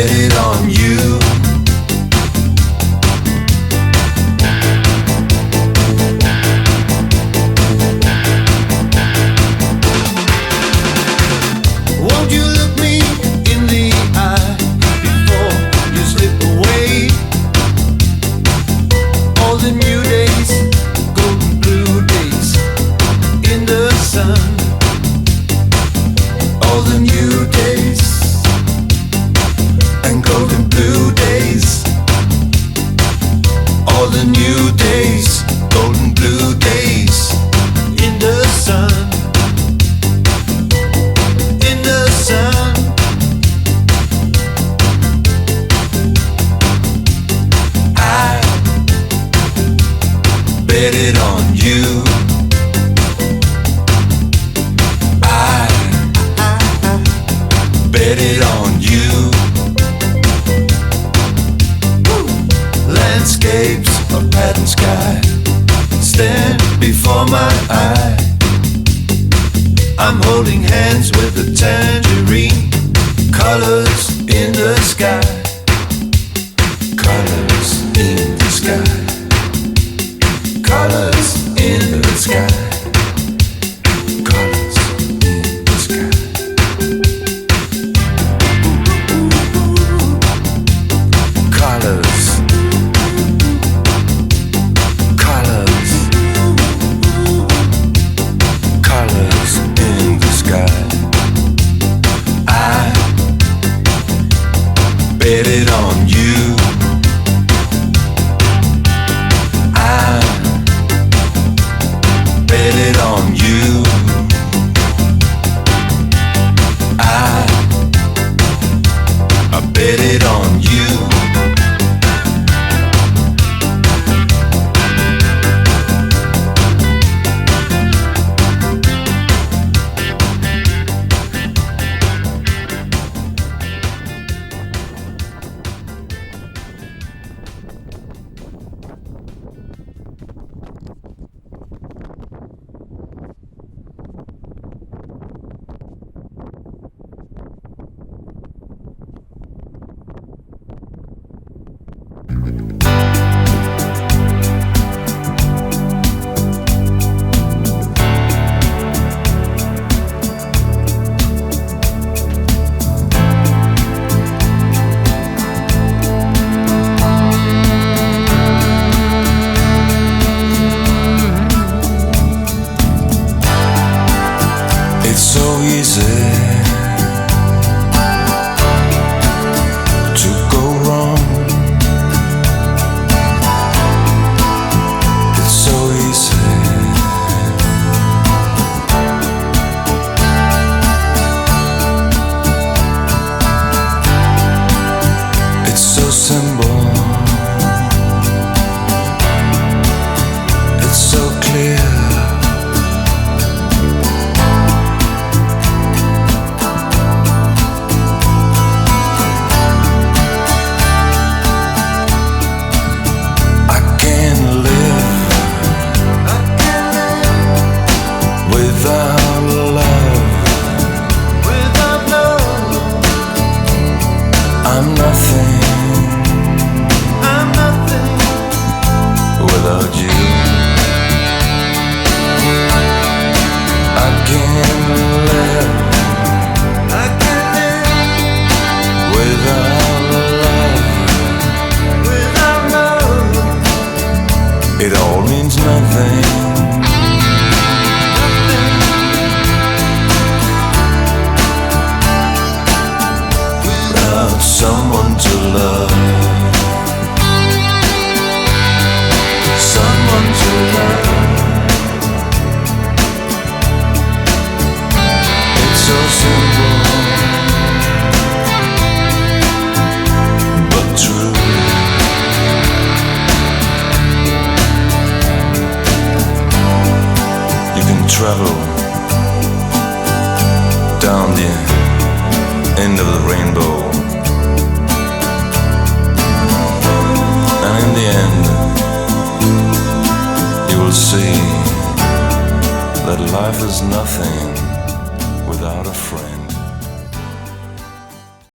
bet it on you. Won't you look me in the eye before you slip away? All the new days, golden blue days in the sun. All the new days and golden blue days. All the new days, golden blue days in the sun. In the sun. I bet it on you. I bet it on you. Woo. Landscapes of patterned sky stand before my eye. I'm holding hands with a tangerine. Colors in the sky. Colors in the sky. Colors in the sky. Colors in the sky. Colors. Colors. Colors in the sky. I bet it on you. I bet it on you. I bet it on you. It's so easy to go wrong. It's so easy. It's so simple. It's so clear. I'm nothing without you. I can't live without love. It all means nothing without someone to love. Someone to love. It's so simple, but true. You can travel down the end of the rainbow, and in the end you will see that life is nothing without a friend.